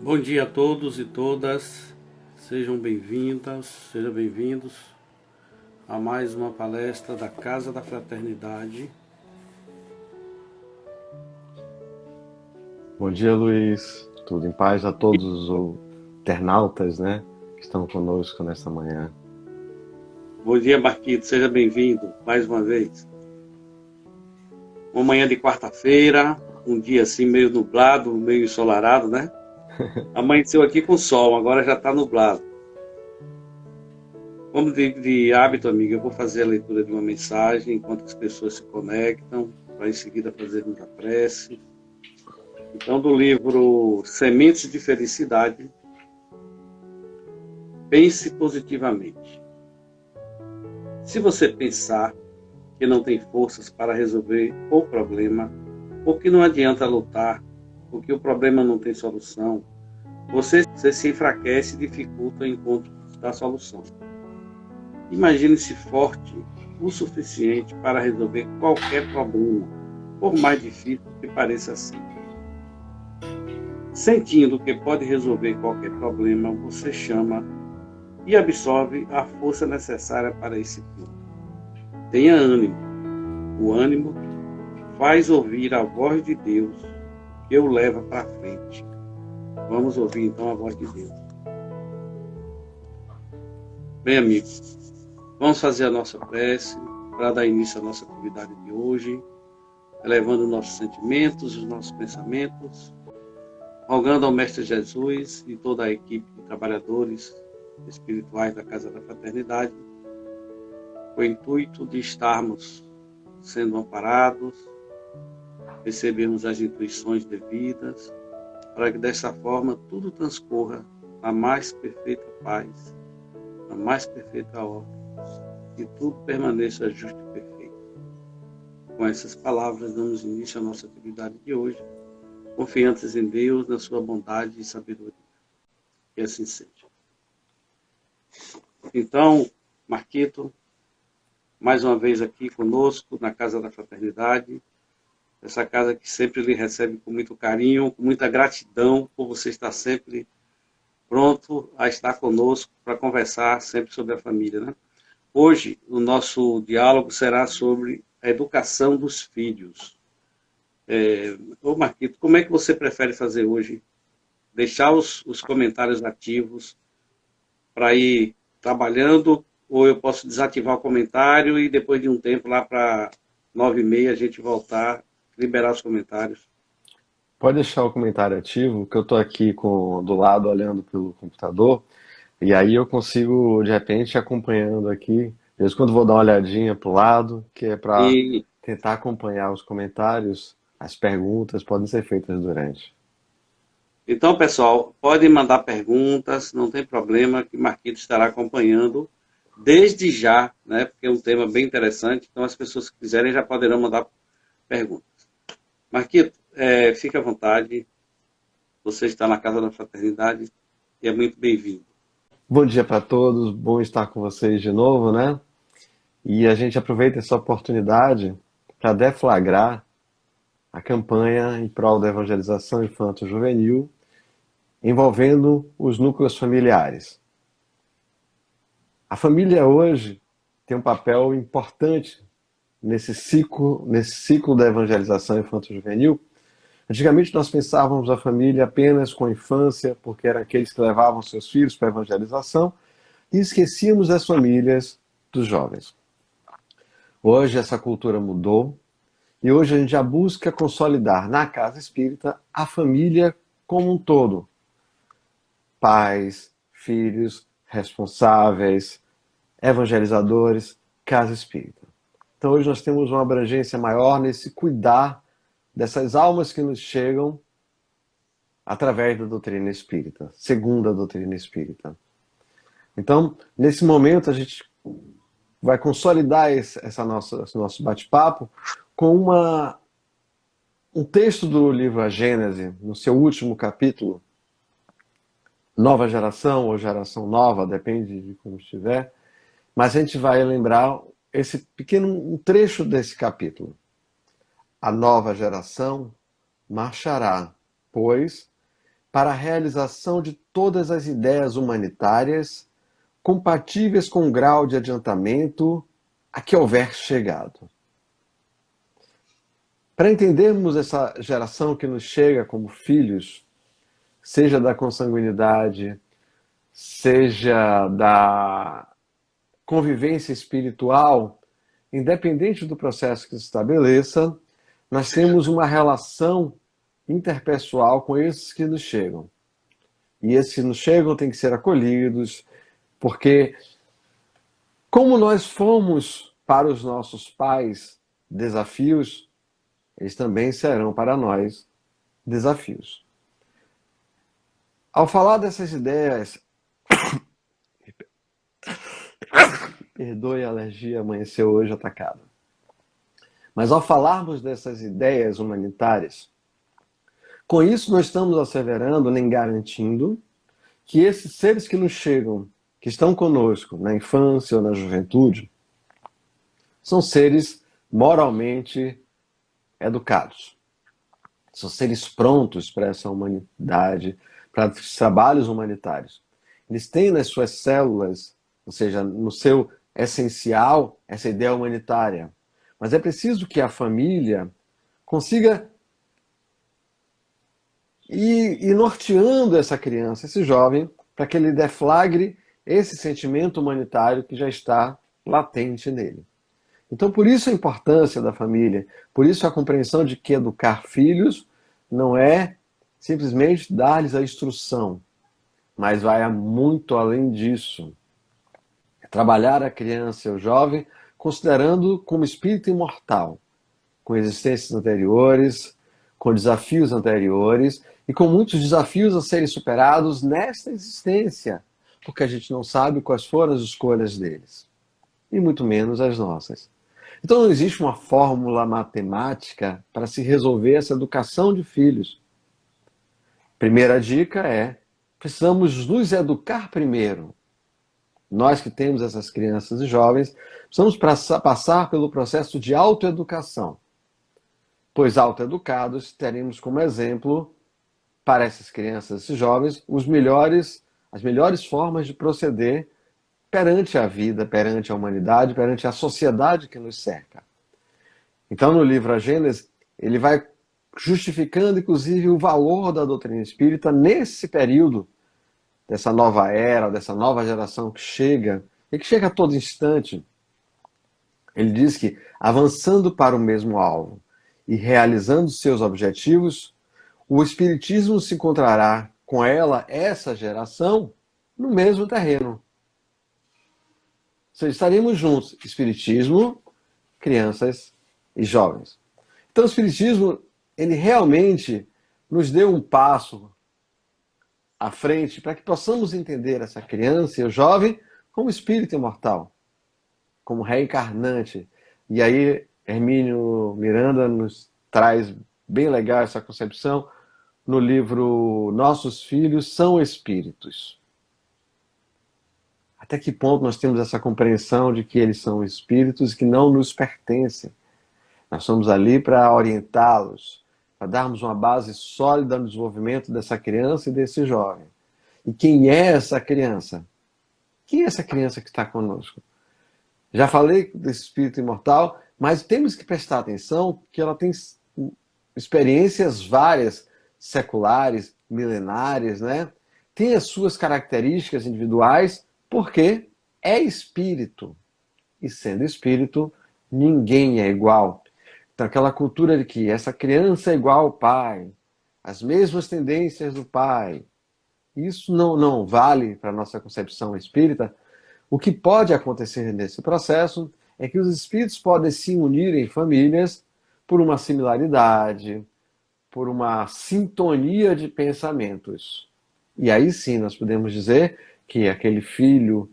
Bom dia a todos e todas, sejam bem-vindas, sejam bem-vindos a mais uma palestra da Casa da Fraternidade. Bom dia, Luiz. Tudo em paz a todos os internautas, que estão conosco nessa manhã. Bom dia, Marquito, seja bem-vindo mais uma vez. Uma manhã de quarta-feira, um dia assim meio nublado, meio ensolarado, né? Amanheceu aqui com sol, agora já está nublado. Como de hábito, amiga, eu vou fazer a leitura de uma mensagem enquanto as pessoas se conectam, para em seguida fazermos a prece. Então, do livro Sementes de Felicidade, pense positivamente. Se você pensar que não tem forças para resolver o problema, ou que não adianta lutar, ou que o problema não tem solução, você se enfraquece e dificulta o encontro da solução. Imagine-se forte o suficiente para resolver qualquer problema, por mais difícil que pareça assim. Sentindo que pode resolver qualquer problema, você chama e absorve a força necessária para esse fim. Tenha ânimo. O ânimo faz ouvir a voz de Deus que o leva para frente. Vamos ouvir então a voz de Deus. Bem, amigos, vamos fazer a nossa prece para dar início à nossa atividade de hoje, elevando nossos sentimentos, os nossos pensamentos, rogando ao Mestre Jesus e toda a equipe de trabalhadores espirituais da Casa da Fraternidade, com o intuito de estarmos sendo amparados, recebermos as intuições devidas, para que dessa forma tudo transcorra na mais perfeita paz, na mais perfeita ordem, e tudo permaneça justo e perfeito. Com essas palavras, damos início à nossa atividade de hoje, confiantes em Deus, na sua bondade e sabedoria. Que assim seja. Então, Marquito, mais uma vez aqui conosco, na Casa da Fraternidade, essa casa que sempre lhe recebe com muito carinho, com muita gratidão, por você estar sempre pronto a estar conosco para conversar sempre sobre a família, né? Hoje, o nosso diálogo será sobre a educação dos filhos. Ô Marquito, como é que você prefere fazer hoje? Deixar os comentários ativos para ir trabalhando, ou eu posso desativar o comentário e depois de um tempo, lá para 9h30, a gente voltar, liberar os comentários? Pode deixar o comentário ativo, que eu estou aqui do lado olhando pelo computador, e aí eu consigo, de repente, acompanhando aqui. De vez em quando vou dar uma olhadinha para o lado, que é para E tentar acompanhar os comentários, as perguntas podem ser feitas durante. então, pessoal, podem mandar perguntas, não tem problema, que Marquito estará acompanhando desde já, né? Porque é um tema bem interessante, então as pessoas que quiserem já poderão mandar perguntas. Marquito, fique à vontade, você está na Casa da Fraternidade e é muito bem-vindo. Bom dia para todos, bom estar com vocês de novo, né? E a gente aproveita essa oportunidade para deflagrar a campanha em prol da evangelização infanto-juvenil envolvendo os núcleos familiares. A família hoje tem um papel importante nesse ciclo da evangelização infanto-juvenil. Antigamente nós pensávamos a família apenas com a infância, porque eram aqueles que levavam seus filhos para a evangelização, e esquecíamos as famílias dos jovens. Hoje essa cultura mudou, e hoje a gente já busca consolidar na casa espírita a família como um todo. Pais, filhos, responsáveis, evangelizadores, casa espírita. Então hoje nós temos uma abrangência maior nesse cuidar dessas almas que nos chegam através da doutrina espírita, segundo a doutrina espírita. Então, nesse momento, a gente vai consolidar esse nosso bate-papo com um texto do livro A Gênese, no seu último capítulo, Nova Geração ou Geração Nova, depende de como estiver, mas a gente vai lembrar esse pequeno trecho desse capítulo. A nova geração marchará, pois, para a realização de todas as ideias humanitárias compatíveis com o grau de adiantamento a que houver chegado. Para entendermos essa geração que nos chega como filhos, seja da consanguinidade, seja da convivência espiritual, independente do processo que se estabeleça, nós temos uma relação interpessoal com esses que nos chegam. E esses que nos chegam têm que ser acolhidos, porque como nós fomos para os nossos pais desafios, eles também serão para nós desafios. Ao falar dessas ideias, perdoe a alergia, amanheceu hoje atacada. Mas ao falarmos dessas ideias humanitárias, com isso não estamos asseverando nem garantindo que esses seres que nos chegam, que estão conosco na infância ou na juventude, são seres moralmente educados. São seres prontos para essa humanidade, para os trabalhos humanitários. Eles têm nas suas células, ou seja, no seu essencial, essa ideia humanitária. Mas é preciso que a família consiga ir norteando essa criança, esse jovem, para que ele deflagre esse sentimento humanitário que já está latente nele. Então, por isso a importância da família, por isso a compreensão de que educar filhos não é simplesmente dar-lhes a instrução, mas vai muito além disso. É trabalhar a criança e o jovem considerando como espírito imortal, com existências anteriores, com desafios anteriores e com muitos desafios a serem superados nesta existência, porque a gente não sabe quais foram as escolhas deles, e muito menos as nossas. Então não existe uma fórmula matemática para se resolver essa educação de filhos. Primeira dica é, precisamos nos educar primeiro. Nós que temos essas crianças e jovens, precisamos passar pelo processo de autoeducação. Pois autoeducados teremos como exemplo, para essas crianças e jovens, as melhores formas de proceder perante a vida, perante a humanidade, perante a sociedade que nos cerca. Então, no livro A Gênese, ele vai justificando, inclusive, o valor da doutrina espírita nesse período dessa nova era, dessa nova geração que chega, e que chega a todo instante. Ele diz que, avançando para o mesmo alvo e realizando seus objetivos, o Espiritismo se encontrará com ela, essa geração, no mesmo terreno. Ou seja, estaremos juntos, Espiritismo, crianças e jovens. Então o Espiritismo, ele realmente nos deu um passo à frente para que possamos entender essa criança e o jovem como espírito imortal, como reencarnante. E aí Hermínio Miranda nos traz bem legal essa concepção no livro Nossos Filhos São Espíritos. Até que ponto nós temos essa compreensão de que eles são espíritos que não nos pertencem? Nós somos ali para orientá-los, para darmos uma base sólida no desenvolvimento dessa criança e desse jovem. E quem é essa criança? Quem é essa criança que está conosco? Já falei desse espírito imortal, mas temos que prestar atenção que ela tem experiências várias, seculares, milenares, né? Tem as suas características individuais, porque é espírito. E sendo espírito, ninguém é igual. Então, aquela cultura de que essa criança é igual ao pai, as mesmas tendências do pai, isso não vale para a nossa concepção espírita. O que pode acontecer nesse processo é que os espíritos podem se unir em famílias por uma similaridade, por uma sintonia de pensamentos. E aí sim nós podemos dizer que aquele filho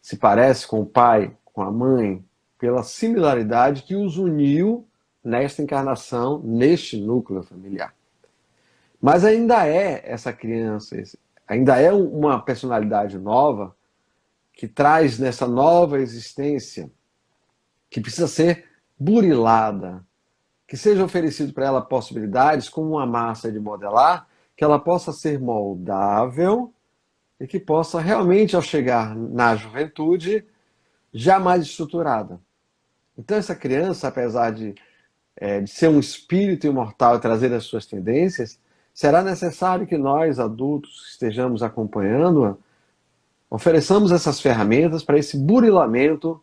se parece com o pai, com a mãe, pela similaridade que os uniu nesta encarnação, neste núcleo familiar. Mas ainda é essa criança, ainda é uma personalidade nova que traz nessa nova existência, que precisa ser burilada, que seja oferecido para ela possibilidades como uma massa de modelar que ela possa ser moldável e que possa realmente, ao chegar na juventude, já mais estruturada. Então essa criança, apesar de ser um espírito imortal e trazer as suas tendências, será necessário que nós, adultos, que estejamos acompanhando-a, ofereçamos essas ferramentas para esse burilamento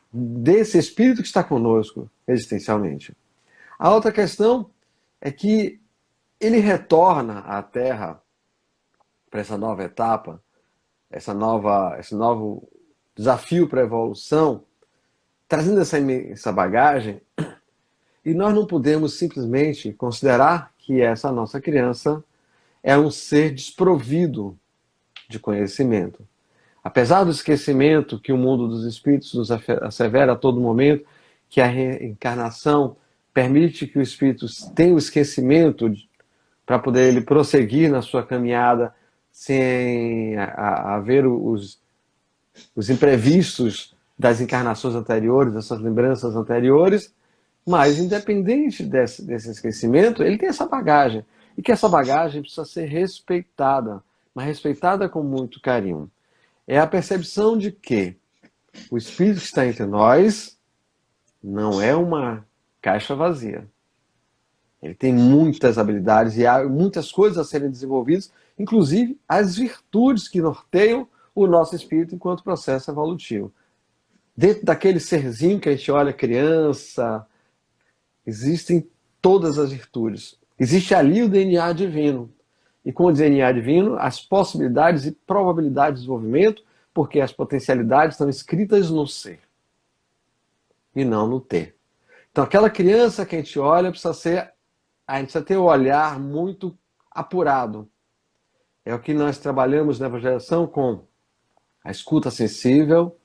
desse espírito que está conosco existencialmente. A outra questão é que ele retorna à Terra para essa nova etapa, esse novo desafio para a evolução, trazendo essa bagagem, e nós não podemos simplesmente considerar que essa nossa criança é um ser desprovido de conhecimento. Apesar do esquecimento que o mundo dos espíritos nos assevera a todo momento, que a reencarnação permite que o espírito tenha o esquecimento para poder ele prosseguir na sua caminhada sem haver os imprevistos das encarnações anteriores, dessas lembranças anteriores, mas independente desse esquecimento, ele tem essa bagagem, e que essa bagagem precisa ser respeitada, mas respeitada com muito carinho. É a percepção de que o espírito que está entre nós não é uma caixa vazia. Ele tem muitas habilidades e há muitas coisas a serem desenvolvidas, inclusive as virtudes que norteiam o nosso espírito enquanto processo evolutivo. Dentro daquele serzinho que a gente olha criança, existem todas as virtudes. Existe ali o DNA divino. E com o DNA divino, as possibilidades e probabilidades de desenvolvimento, porque as potencialidades estão escritas no ser e não no ter. Então, aquela criança que a gente olha, a gente precisa ter o olhar muito apurado. É o que nós trabalhamos na evangelização com a escuta sensível,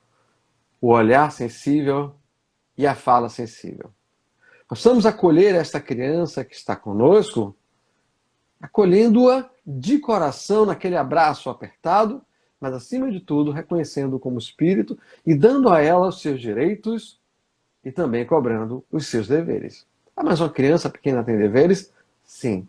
o olhar sensível e a fala sensível. Nós precisamos acolher esta criança que está conosco, acolhendo-a de coração naquele abraço apertado, mas acima de tudo reconhecendo como espírito e dando a ela os seus direitos e também cobrando os seus deveres. Ah, mas uma criança pequena tem deveres? Sim.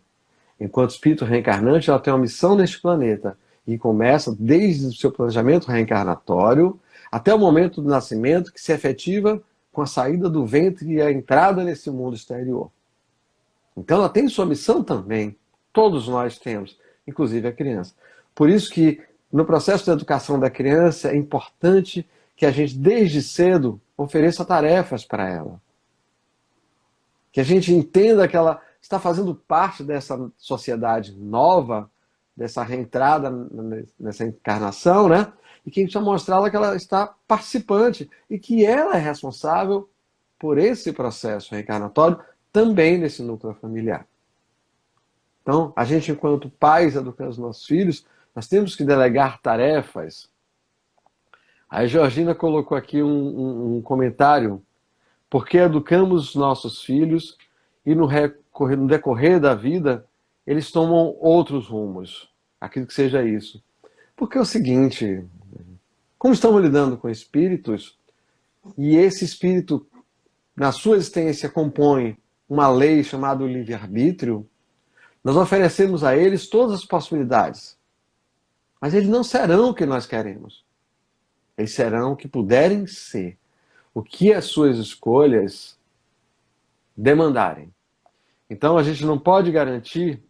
Enquanto espírito reencarnante, ela tem uma missão neste planeta e começa desde o seu planejamento reencarnatório até o momento do nascimento, que se efetiva com a saída do ventre e a entrada nesse mundo exterior. Então ela tem sua missão também. Todos nós temos, inclusive a criança. Por isso que no processo de educação da criança é importante que a gente desde cedo ofereça tarefas para ela. Que a gente entenda que ela está fazendo parte dessa sociedade nova, dessa reentrada nessa encarnação, né? E que a gente precisa mostrar que ela está participante e que ela é responsável por esse processo reencarnatório também nesse núcleo familiar. Então, a gente, enquanto pais educando os nossos filhos, nós temos que delegar tarefas. A Georgina colocou aqui um comentário. Porque educamos os nossos filhos e no decorrer da vida eles tomam outros rumos. Acredito que seja isso. Porque é o seguinte, como estamos lidando com espíritos, e esse espírito, na sua existência, compõe uma lei chamada livre-arbítrio, nós oferecemos a eles todas as possibilidades. Mas eles não serão o que nós queremos. Eles serão o que puderem ser. O que as suas escolhas demandarem. Então a gente não pode garantir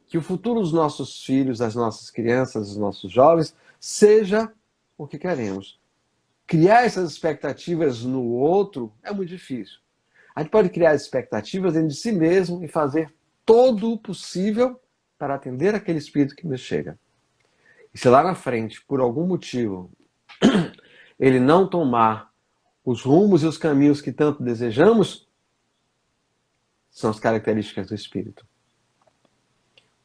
que o futuro dos nossos filhos, das nossas crianças, dos nossos jovens, seja o que queremos. Criar essas expectativas no outro é muito difícil. A gente pode criar expectativas dentro de si mesmo e fazer todo o possível para atender aquele espírito que nos chega. E se lá na frente, por algum motivo, ele não tomar os rumos e os caminhos que tanto desejamos, são as características do espírito.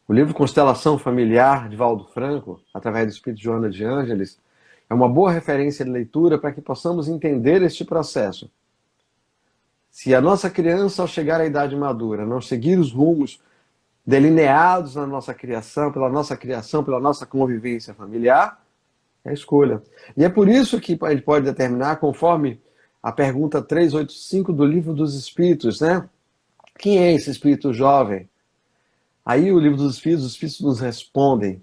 O livro Constelação Familiar, de Valdo Franco, através do espírito Joana de Ângeles, é uma boa referência de leitura para que possamos entender este processo. Se a nossa criança, ao chegar à idade madura, não seguir os rumos delineados na nossa criação, pela nossa convivência familiar, é a escolha. E é por isso que a gente pode determinar, conforme a pergunta 385 do Livro dos Espíritos, né? Quem é esse espírito jovem? Aí o livro dos Espíritos, os Espíritos nos respondem.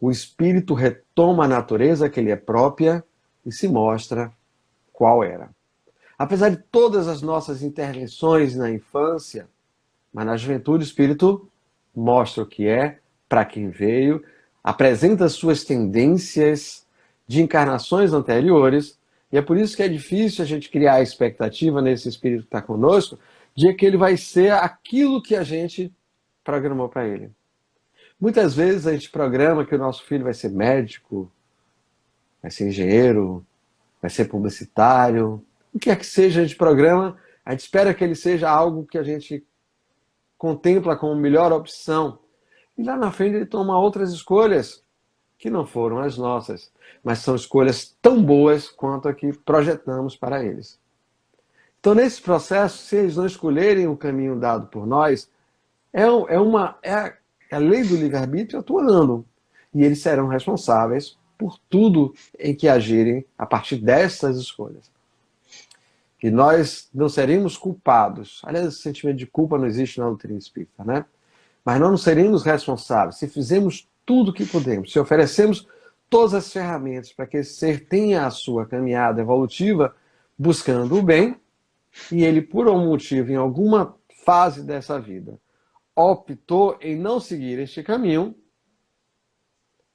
O Espírito retoma a natureza que lhe é própria e se mostra qual era. Apesar de todas as nossas intervenções na infância, mas na juventude o Espírito mostra o que é, para quem veio, apresenta suas tendências de encarnações anteriores, e é por isso que é difícil a gente criar a expectativa nesse Espírito que está conosco, de que ele vai ser aquilo que a gente programou para ele. Muitas vezes a gente programa que o nosso filho vai ser médico, vai ser engenheiro, vai ser publicitário, o que é que seja a gente programa, a gente espera que ele seja algo que a gente contempla como melhor opção. E lá na frente ele toma outras escolhas que não foram as nossas, mas são escolhas tão boas quanto a que projetamos para eles. Então, nesse processo, se eles não escolherem o caminho dado por nós, é a lei do livre-arbítrio atuando. E eles serão responsáveis por tudo em que agirem a partir dessas escolhas. E nós não seremos culpados. Aliás, esse sentimento de culpa não existe na doutrina espírita, né? Mas nós não seremos responsáveis se fizermos tudo o que podemos, se oferecemos todas as ferramentas para que esse ser tenha a sua caminhada evolutiva buscando o bem, e ele, por algum motivo, em alguma fase dessa vida, optou em não seguir este caminho,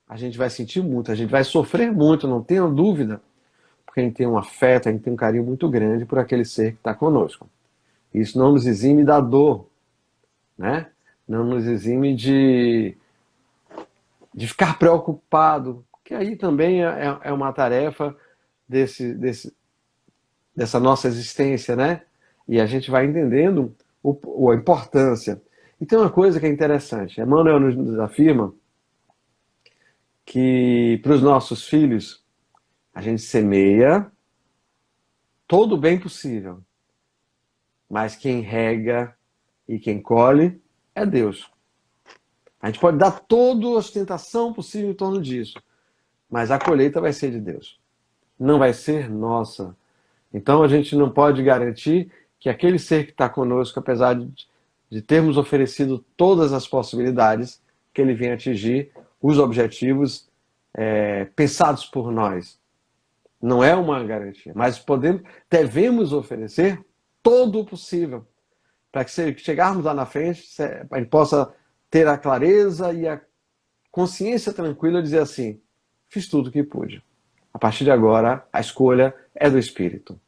a gente vai sentir muito, a gente vai sofrer muito, não tenha dúvida, porque a gente tem um afeto, a gente tem um carinho muito grande por aquele ser que está conosco. Isso não nos exime da dor, né? Não nos exime de ficar preocupado, que aí também é uma tarefa dessa nossa existência, né? E a gente vai entendendo a importância. E tem uma coisa que é interessante. Emmanuel nos afirma que para os nossos filhos a gente semeia todo o bem possível, mas quem rega e quem colhe é Deus. A gente pode dar toda a ostentação possível em torno disso, mas a colheita vai ser de Deus. Não vai ser nossa. Então a gente não pode garantir que aquele ser que está conosco, apesar de termos oferecido todas as possibilidades, que ele venha atingir os objetivos pensados por nós. Não é uma garantia, mas devemos oferecer todo o possível para que, se chegarmos lá na frente, a gente possa ter a clareza e a consciência tranquila de dizer assim: fiz tudo o que pude. A partir de agora, a escolha é do Espírito.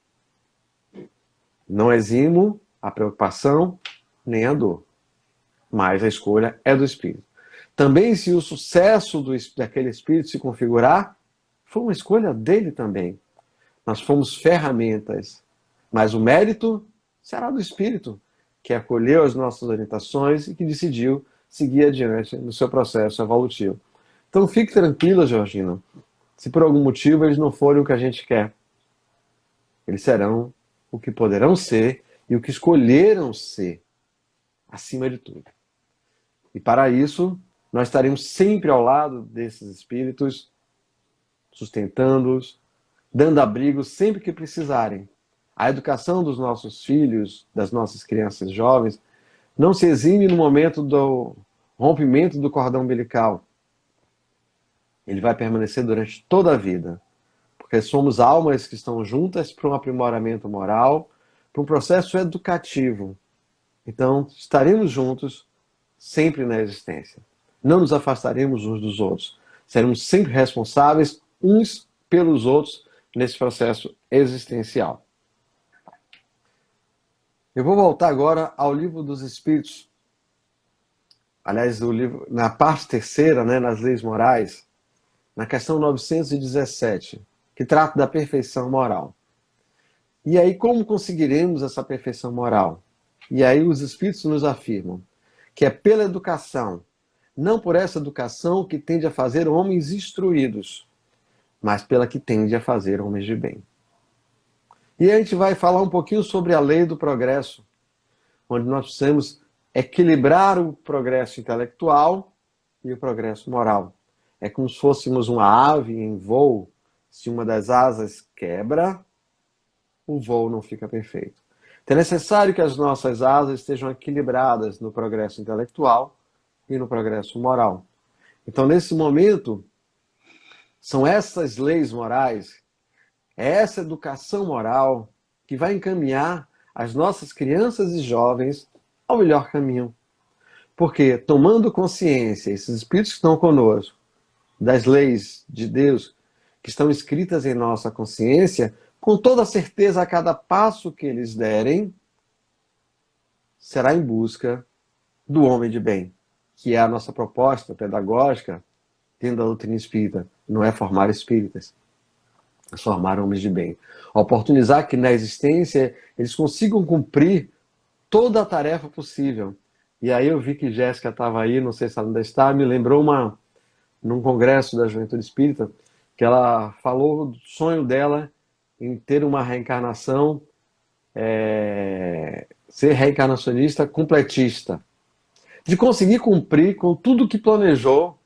Não eximo a preocupação nem a dor, mas a escolha é do Espírito. Também, se o sucesso daquele Espírito se configurar, foi uma escolha dele também. Nós fomos ferramentas, mas o mérito será do Espírito, que acolheu as nossas orientações e que decidiu seguir adiante no seu processo evolutivo. Então fique tranquila, Georgina, se por algum motivo eles não forem o que a gente quer. Eles serão o que poderão ser e o que escolheram ser, acima de tudo. E para isso, nós estaremos sempre ao lado desses espíritos, sustentando-os, dando abrigo sempre que precisarem. A educação dos nossos filhos, das nossas crianças jovens, não se exime no momento do rompimento do cordão umbilical. Ele vai permanecer durante toda a vida, porque somos almas que estão juntas para um aprimoramento moral, para um processo educativo. Então, estaremos juntos sempre na existência. Não nos afastaremos uns dos outros. Seremos sempre responsáveis uns pelos outros nesse processo existencial. Eu vou voltar agora ao Livro dos Espíritos. Aliás, o livro, na parte terceira, né, nas leis morais, na questão 917, que trata da perfeição moral. E aí, como conseguiremos essa perfeição moral? E aí os Espíritos nos afirmam que é pela educação, não por essa educação que tende a fazer homens instruídos, mas pela que tende a fazer homens de bem. E a gente vai falar um pouquinho sobre a lei do progresso, onde nós precisamos equilibrar o progresso intelectual e o progresso moral. É como se fôssemos uma ave em voo. Se uma das asas quebra, o voo não fica perfeito. Então é necessário que as nossas asas estejam equilibradas no progresso intelectual e no progresso moral. Então, nesse momento, são essas leis morais, é essa educação moral que vai encaminhar as nossas crianças e jovens ao melhor caminho. Porque, tomando consciência, esses espíritos que estão conosco, das leis de Deus que estão escritas em nossa consciência, com toda certeza, a cada passo que eles derem, será em busca do homem de bem, que é a nossa proposta pedagógica dentro da doutrina espírita. Não é formar espíritas, é formar homens de bem. Oportunizar que na existência eles consigam cumprir toda a tarefa possível. E aí eu vi que Jéssica estava aí, não sei se ela ainda está, me lembrou num congresso da Juventude Espírita, que ela falou do sonho dela em ter uma reencarnação, ser reencarnacionista completista, de conseguir cumprir com tudo que planejou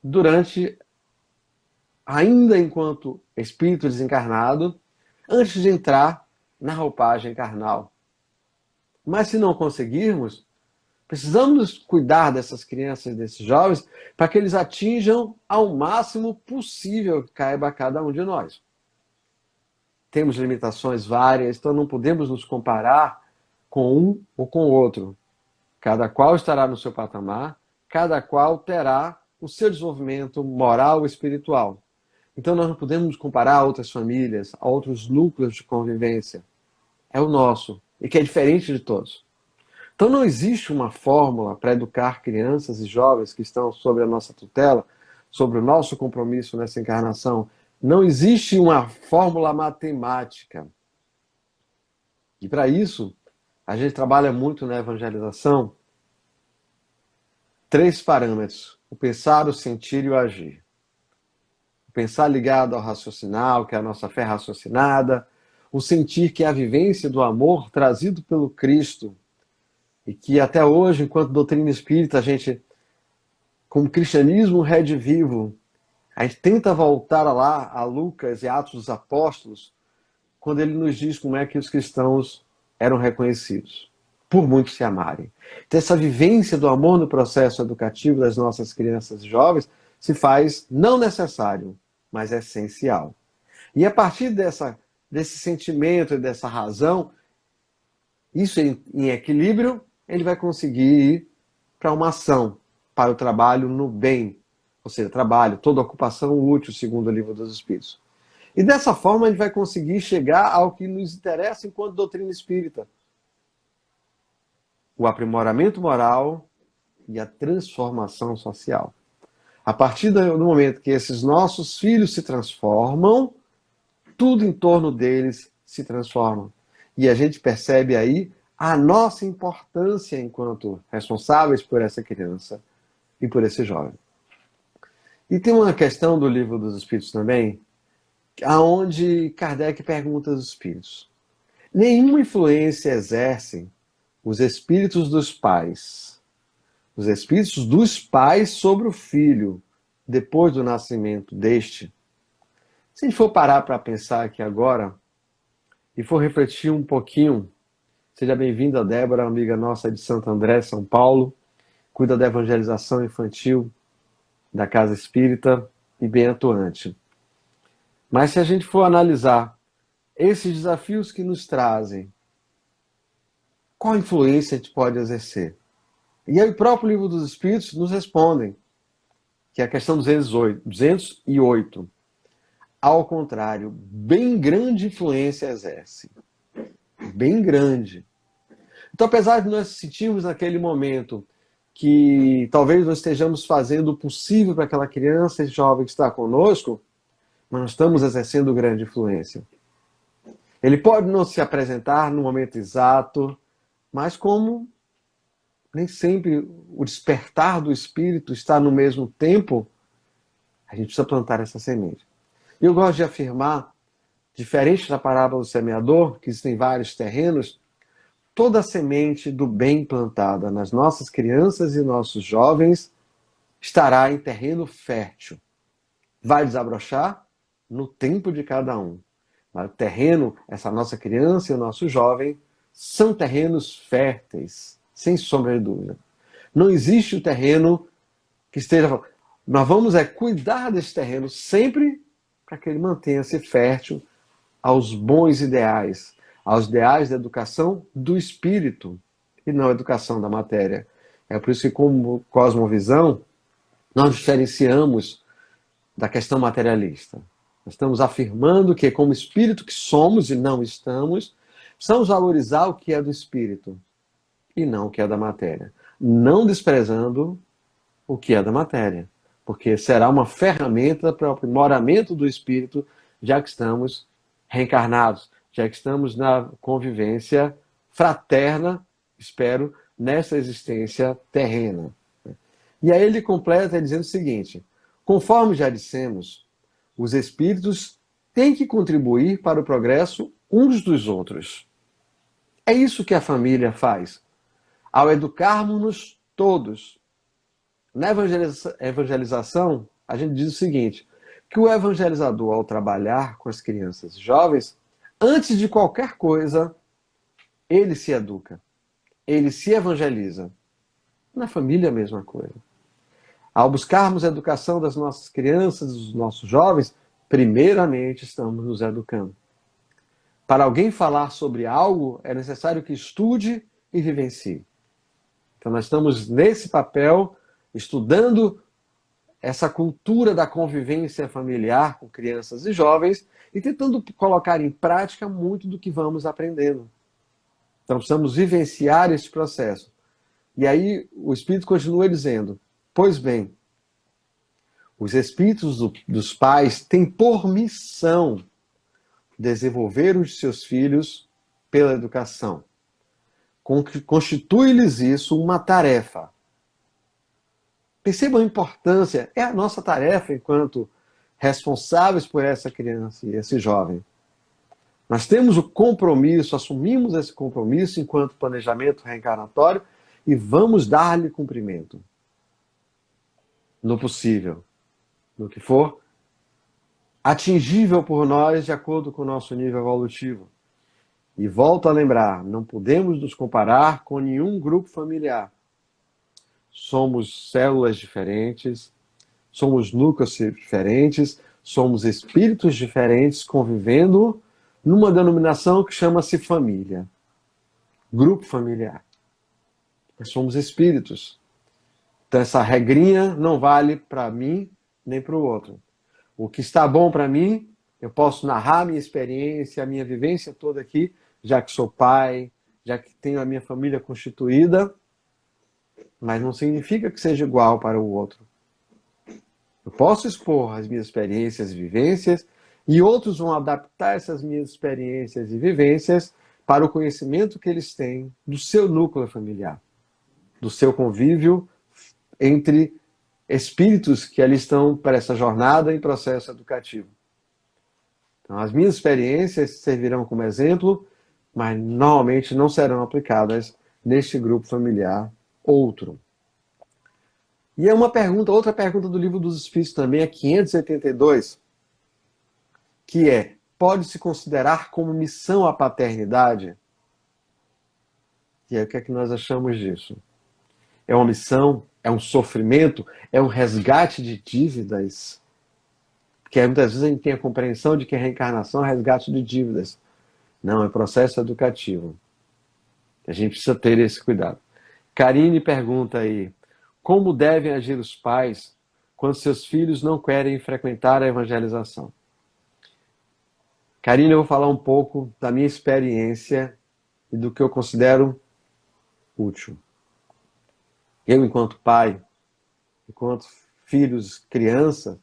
durante, ainda enquanto espírito desencarnado, antes de entrar na roupagem carnal. Mas se não conseguirmos, precisamos cuidar dessas crianças, desses jovens, para que eles atinjam ao máximo possível que caiba a cada um de nós. Temos limitações várias, então não podemos nos comparar com um ou com o outro. Cada qual estará no seu patamar, cada qual terá o seu desenvolvimento moral e espiritual. Então nós não podemos nos comparar a outras famílias, a outros núcleos de convivência. É o nosso, e que é diferente de todos. Então não existe uma fórmula para educar crianças e jovens que estão sob a nossa tutela, sobre o nosso compromisso nessa encarnação. Não existe uma fórmula matemática. E para isso, a gente trabalha muito na evangelização 3 parâmetros: o pensar, o sentir e o agir. O pensar ligado ao raciocinar, que é a nossa fé raciocinada, o sentir, que é a vivência do amor trazido pelo Cristo, e que até hoje, enquanto doutrina espírita, a gente, como cristianismo redivivo, a gente tenta voltar lá a Lucas e Atos dos Apóstolos, quando ele nos diz como é que os cristãos eram reconhecidos, por muitos se amarem. Então, essa vivência do amor no processo educativo das nossas crianças e jovens se faz não necessário, mas essencial. E a partir desse sentimento e dessa razão, isso em equilíbrio, ele vai conseguir ir para uma ação, para o trabalho no bem. Ou seja, trabalho, toda ocupação útil, segundo o Livro dos Espíritos. E dessa forma, ele vai conseguir chegar ao que nos interessa enquanto doutrina espírita: o aprimoramento moral e a transformação social. A partir do momento que esses nossos filhos se transformam, tudo em torno deles se transforma. E a gente percebe aí a nossa importância enquanto responsáveis por essa criança e por esse jovem. E tem uma questão do Livro dos Espíritos também, aonde Kardec pergunta aos espíritos: nenhuma influência exercem os espíritos dos pais sobre o filho depois do nascimento deste? Se a gente for parar para pensar aqui agora e for refletir um pouquinho, seja bem-vinda, Débora, amiga nossa de Santo André, São Paulo, cuida da evangelização infantil da Casa Espírita e bem atuante. Mas se a gente for analisar esses desafios que nos trazem, qual influência a gente pode exercer? E aí o próprio Livro dos Espíritos nos respondem, que é a questão 208. Ao contrário, bem grande influência exerce. Bem grande. Então, apesar de nós sentirmos naquele momento que talvez nós estejamos fazendo o possível para aquela criança e jovem que está conosco, mas nós estamos exercendo grande influência. Ele pode não se apresentar no momento exato, mas como nem sempre o despertar do espírito está no mesmo tempo, a gente precisa plantar essa semente. E eu gosto de afirmar, diferente da parábola do semeador, que existem vários terrenos, toda a semente do bem plantada nas nossas crianças e nossos jovens estará em terreno fértil. Vai desabrochar no tempo de cada um. Mas o terreno, essa nossa criança e o nosso jovem, são terrenos férteis, sem sombra de dúvida. Não existe o terreno que esteja... Nós vamos cuidar desse terreno sempre para que ele mantenha-se fértil aos bons ideais, aos ideais da educação do espírito e não a educação da matéria. É por isso que, como cosmovisão, nós diferenciamos da questão materialista. Nós estamos afirmando que, como espírito que somos e não estamos, precisamos valorizar o que é do espírito e não o que é da matéria. Não desprezando o que é da matéria, porque será uma ferramenta para o aprimoramento do espírito, já que estamos reencarnados, já que estamos na convivência fraterna, espero, nessa existência terrena. E aí ele completa dizendo o seguinte: conforme já dissemos, os espíritos têm que contribuir para o progresso uns dos outros. É isso que a família faz. Ao educarmos-nos todos. Na evangelização, a gente diz o seguinte, que o evangelizador, ao trabalhar com as crianças e jovens, antes de qualquer coisa, ele se educa, ele se evangeliza. Na família, a mesma coisa. Ao buscarmos a educação das nossas crianças, dos nossos jovens, primeiramente estamos nos educando. Para alguém falar sobre algo, é necessário que estude e vivencie. Então nós estamos nesse papel, estudando essa cultura da convivência familiar com crianças e jovens e tentando colocar em prática muito do que vamos aprendendo. Então precisamos vivenciar esse processo. E aí o Espírito continua dizendo, pois bem, os espíritos dos pais têm por missão desenvolver os seus filhos pela educação. Constitui-lhes isso uma tarefa. Percebam a importância, é a nossa tarefa enquanto responsáveis por essa criança e esse jovem. Nós temos o compromisso, assumimos esse compromisso enquanto planejamento reencarnatório e vamos dar-lhe cumprimento. No possível, no que for atingível por nós de acordo com o nosso nível evolutivo. E volto a lembrar, não podemos nos comparar com nenhum grupo familiar. Somos células diferentes, somos núcleos diferentes, somos espíritos diferentes convivendo numa denominação que chama-se família. Grupo familiar. Nós somos espíritos. Então essa regrinha não vale para mim nem para o outro. O que está bom para mim, eu posso narrar a minha experiência, a minha vivência toda aqui, já que sou pai, já que tenho a minha família constituída, mas não significa que seja igual para o outro. Eu posso expor as minhas experiências e vivências, e outros vão adaptar essas minhas experiências e vivências para o conhecimento que eles têm do seu núcleo familiar, do seu convívio entre espíritos que ali estão para essa jornada em processo educativo. Então, as minhas experiências servirão como exemplo, mas normalmente não serão aplicadas neste grupo familiar outro. E é uma pergunta, outra pergunta do Livro dos Espíritos também, é 582, que é, pode-se considerar como missão a paternidade? E aí, o que é que nós achamos disso? É uma missão? É um sofrimento? É um resgate de dívidas? Porque muitas vezes a gente tem a compreensão de que a reencarnação é resgate de dívidas. Não, é processo educativo. A gente precisa ter esse cuidado. Karine pergunta aí, como devem agir os pais quando seus filhos não querem frequentar a evangelização? Karine, eu vou falar um pouco da minha experiência e do que eu considero útil. Eu, enquanto pai, enquanto filhos, criança,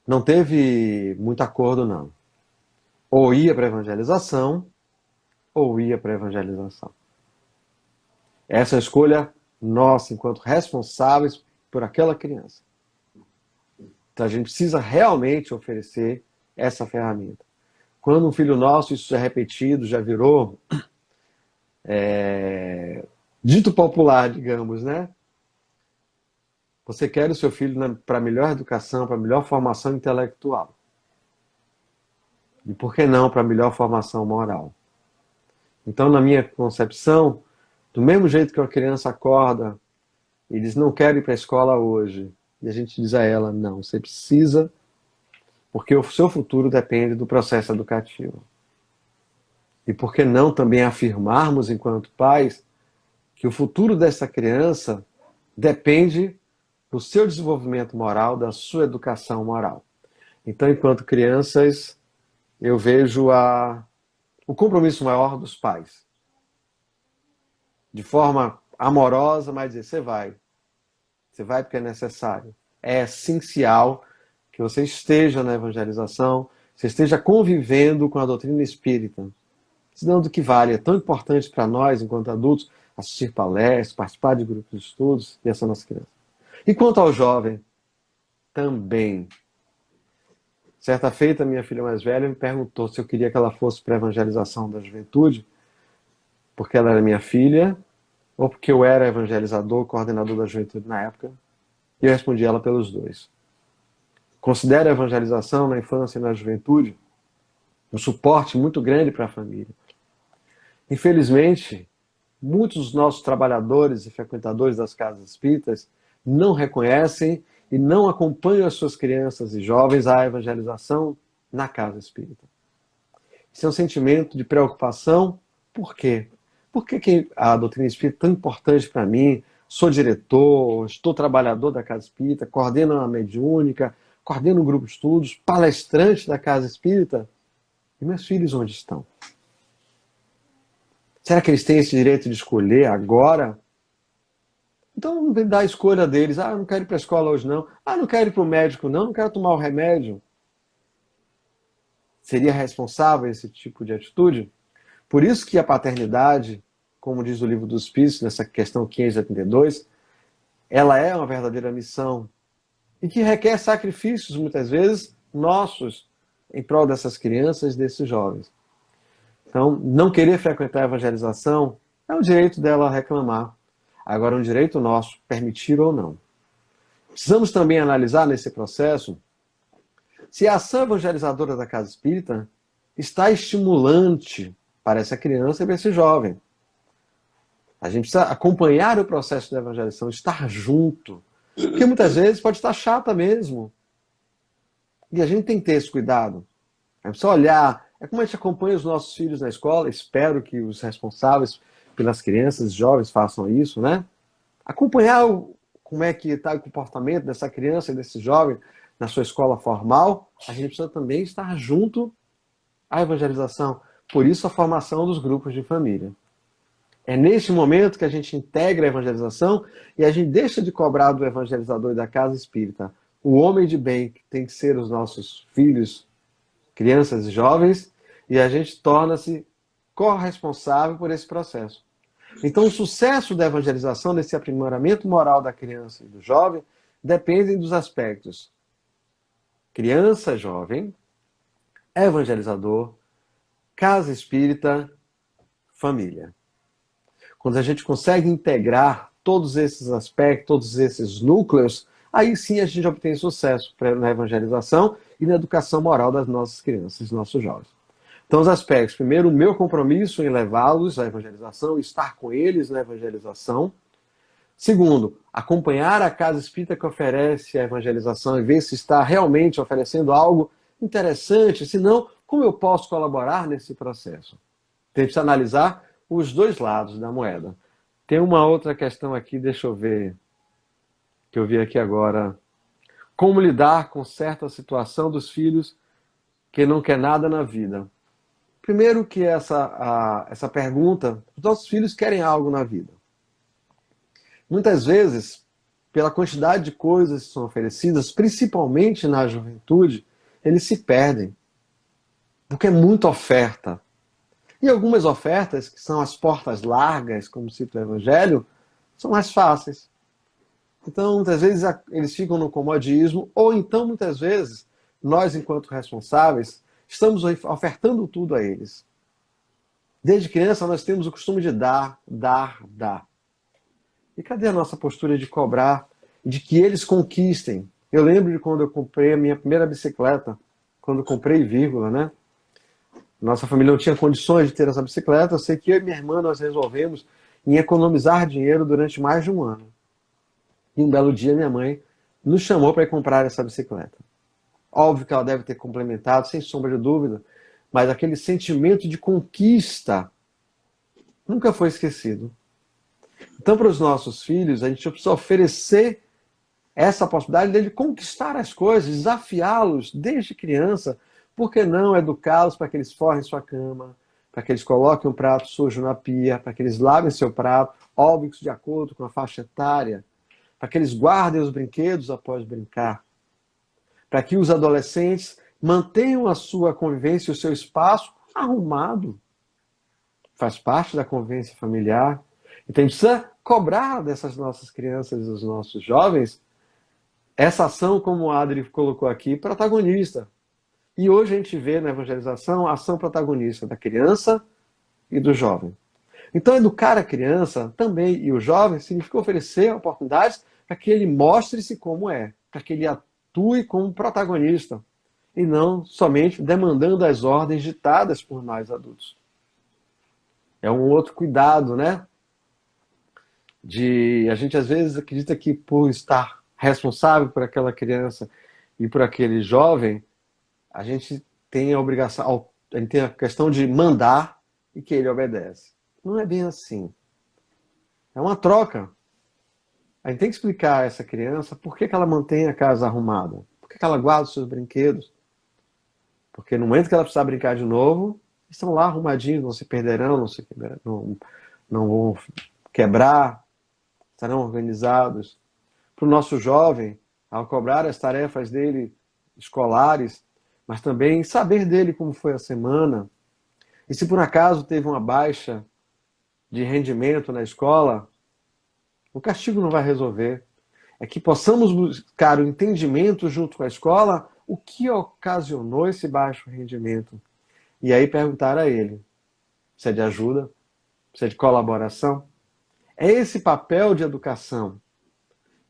não teve muito acordo, não. Ou ia para a evangelização, ou ia para a evangelização. Essa é a escolha nossa, enquanto responsáveis por aquela criança. Então a gente precisa realmente oferecer essa ferramenta. Quando um filho nosso, isso é repetido, já virou dito popular, digamos, né? Você quer o seu filho para melhor educação, para melhor formação intelectual. E por que não para melhor formação moral? Então, na minha concepção, do mesmo jeito que uma criança acorda e diz, não quero ir para a escola hoje. E a gente diz a ela, não, você precisa, porque o seu futuro depende do processo educativo. E por que não também afirmarmos, enquanto pais, que o futuro dessa criança depende do seu desenvolvimento moral, da sua educação moral. Então, enquanto crianças, eu vejo o compromisso maior dos pais. De forma amorosa, mas dizer, você vai. Você vai porque é necessário. É essencial que você esteja na evangelização, você esteja convivendo com a doutrina espírita. Senão, do que vale? É tão importante para nós, enquanto adultos, assistir palestras, participar de grupos de estudos e essa nossa criança. E quanto ao jovem, também. Certa feita, minha filha mais velha me perguntou se eu queria que ela fosse para a evangelização da juventude, porque ela era minha filha, ou porque eu era evangelizador, coordenador da juventude na época. E eu respondi a ela pelos dois. Considero a evangelização na infância e na juventude um suporte muito grande para a família. Infelizmente, muitos dos nossos trabalhadores e frequentadores das casas espíritas não reconhecem e não acompanham as suas crianças e jovens à evangelização na casa espírita. Isso é um sentimento de preocupação. Por quê? Por que a doutrina espírita é tão importante para mim? Sou diretor, estou trabalhador da casa espírita, coordeno a mediúnica, coordeno um grupo de estudos, palestrante da casa espírita. E meus filhos onde estão? Será que eles têm esse direito de escolher agora? Então não dá a escolha deles. Ah, eu não quero ir para a escola hoje não. Ah, não quero ir para o médico não, não quero tomar o remédio. Seria responsável esse tipo de atitude? Por isso que a paternidade, como diz o Livro dos Espíritos, nessa questão 582, ela é uma verdadeira missão e que requer sacrifícios, muitas vezes, nossos, em prol dessas crianças e desses jovens. Então, não querer frequentar a evangelização é um direito dela reclamar. Agora, é um direito nosso, permitir ou não. Precisamos também analisar nesse processo se a ação evangelizadora da casa espírita está estimulante para essa criança e para esse jovem. A gente precisa acompanhar o processo da evangelização, estar junto. Porque muitas vezes pode estar chata mesmo. E a gente tem que ter esse cuidado. A gente precisa olhar. É como a gente acompanha os nossos filhos na escola. Espero que os responsáveis pelas crianças e jovens façam isso, né? Acompanhar como é que está o comportamento dessa criança e desse jovem na sua escola formal. A gente precisa também estar junto à evangelização. Por isso a formação dos grupos de família. É neste momento que a gente integra a evangelização e a gente deixa de cobrar do evangelizador e da casa espírita o homem de bem, que tem que ser os nossos filhos, crianças e jovens, e a gente torna-se corresponsável por esse processo. Então, o sucesso da evangelização, desse aprimoramento moral da criança e do jovem, depende dos aspectos criança, jovem, evangelizador, casa espírita, família. Quando a gente consegue integrar todos esses aspectos, todos esses núcleos, aí sim a gente obtém sucesso na evangelização e na educação moral das nossas crianças, dos nossos jovens. Então, os aspectos. Primeiro, o meu compromisso em levá-los à evangelização, estar com eles na evangelização. Segundo, acompanhar a casa espírita que oferece a evangelização e ver se está realmente oferecendo algo interessante, se não, como eu posso colaborar nesse processo? Tem que analisar os dois lados da moeda. Tem uma outra questão aqui, deixa eu ver, que eu vi aqui agora. Como lidar com certa situação dos filhos que não quer nada na vida? Primeiro que essa pergunta, os nossos filhos querem algo na vida. Muitas vezes, pela quantidade de coisas que são oferecidas, principalmente na juventude, eles se perdem. Porque é muita oferta. E algumas ofertas, que são as portas largas, como cita o Evangelho, são mais fáceis. Então, muitas vezes, eles ficam no comodismo, ou então, muitas vezes, nós, enquanto responsáveis, estamos ofertando tudo a eles. Desde criança, nós temos o costume de dar. E cadê a nossa postura de cobrar, de que eles conquistem? Eu lembro de quando eu comprei a minha primeira bicicleta, quando eu comprei, vírgula, né? Nossa família não tinha condições de ter essa bicicleta. Eu sei que eu e minha irmã nós resolvemos em economizar dinheiro durante mais de um ano. E um belo dia minha mãe nos chamou para ir comprar essa bicicleta. Óbvio que ela deve ter complementado, sem sombra de dúvida, mas aquele sentimento de conquista nunca foi esquecido. Então, para os nossos filhos, a gente precisa oferecer essa possibilidade dele conquistar as coisas, desafiá-los desde criança. Por que não educá-los para que eles forrem sua cama, para que eles coloquem um prato sujo na pia, para que eles lavem seu prato, óbvio de acordo com a faixa etária, para que eles guardem os brinquedos após brincar, para que os adolescentes mantenham a sua convivência e o seu espaço arrumado. Faz parte da convivência familiar. Então a gente precisa cobrar dessas nossas crianças e dos nossos jovens essa ação, como o Adri colocou aqui, protagonista. E hoje a gente vê na evangelização a ação protagonista da criança e do jovem. Então educar a criança também e o jovem significa oferecer oportunidades para que ele mostre-se como é, para que ele atue como protagonista e não somente demandando as ordens ditadas por nós adultos. É um outro cuidado, né? A gente às vezes acredita que por estar responsável por aquela criança e por aquele jovem, a gente tem a obrigação, a gente tem a questão de mandar e que ele obedece. Não é bem assim. É uma troca. A gente tem que explicar a essa criança por que ela mantém a casa arrumada, por que ela guarda os seus brinquedos. Porque no momento que ela precisar brincar de novo, estão lá arrumadinhos, não se perderão, não vão quebrar, estarão organizados. Para o nosso jovem, ao cobrar as tarefas dele escolares, mas também saber dele como foi a semana. E se por acaso teve uma baixa de rendimento na escola, o castigo não vai resolver. É que possamos buscar o entendimento junto com a escola, o que ocasionou esse baixo rendimento. E aí perguntar a ele se é de ajuda, se é de colaboração. É esse papel de educação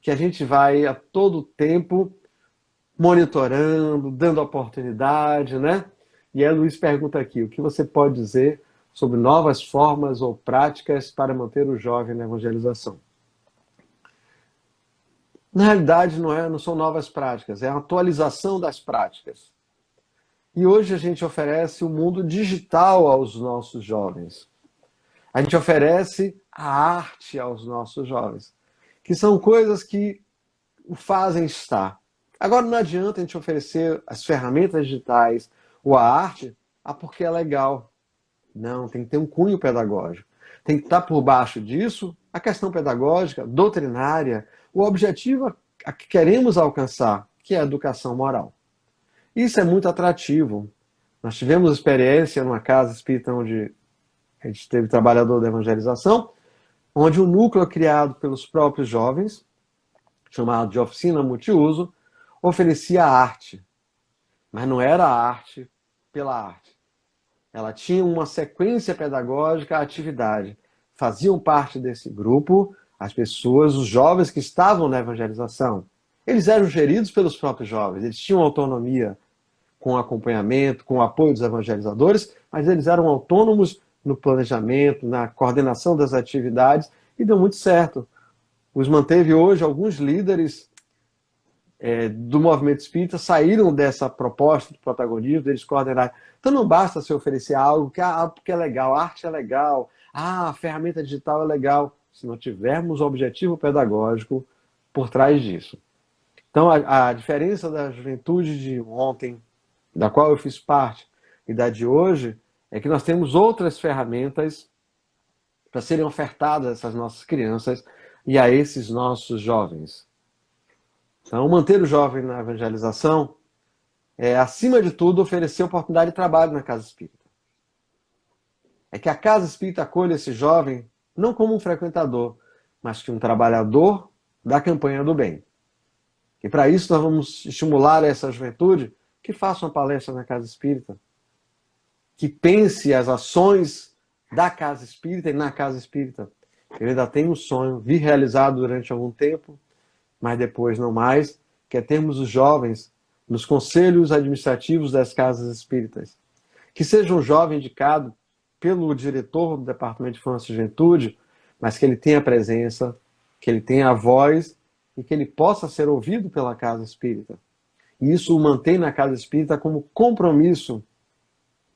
que a gente vai a todo tempo monitorando, dando oportunidade, né? E aí Luiz pergunta aqui, o que você pode dizer sobre novas formas ou práticas para manter o jovem na evangelização? Na realidade, não são novas práticas, é a atualização das práticas. E hoje a gente oferece o mundo digital aos nossos jovens. A gente oferece a arte aos nossos jovens, que são coisas que o fazem estar. Agora não adianta a gente oferecer as ferramentas digitais ou a arte porque é legal. Não, tem que ter um cunho pedagógico. Tem que estar por baixo disso a questão pedagógica, doutrinária, o objetivo a que queremos alcançar, que é a educação moral. Isso é muito atrativo. Nós tivemos experiência numa casa espírita onde a gente teve trabalhador da evangelização, onde o núcleo criado pelos próprios jovens, chamado de oficina multiuso, oferecia arte. Mas não era a arte pela arte. Ela tinha uma sequência pedagógica à atividade. Faziam parte desse grupo as pessoas, os jovens que estavam na evangelização. Eles eram geridos pelos próprios jovens, eles tinham autonomia com acompanhamento, com o apoio dos evangelizadores, mas eles eram autônomos no planejamento, na coordenação das atividades, e deu muito certo. Os manteve hoje, alguns líderes do movimento espírita saíram dessa proposta de protagonismo, deles coordenarem. Então não basta se oferecer algo porque é legal, a arte é legal, a ferramenta digital é legal, se não tivermos o objetivo pedagógico por trás disso. Então a diferença da juventude de ontem, da qual eu fiz parte, e da de hoje, é que nós temos outras ferramentas para serem ofertadas a essas nossas crianças e a esses nossos jovens. Então, manter o jovem na evangelização é, acima de tudo, oferecer oportunidade de trabalho na casa espírita. É que a casa espírita acolha esse jovem não como um frequentador, mas como um trabalhador da campanha do bem. E para isso nós vamos estimular essa juventude que faça uma palestra na casa espírita, que pense as ações da casa espírita e na casa espírita. Eu ainda tenho um sonho, vi realizado durante algum tempo, mas depois não mais, que é termos os jovens nos conselhos administrativos das casas espíritas. Que seja um jovem indicado pelo diretor do Departamento de Infância e Juventude, mas que ele tenha presença, que ele tenha a voz e que ele possa ser ouvido pela casa espírita. E isso o mantém na casa espírita como compromisso,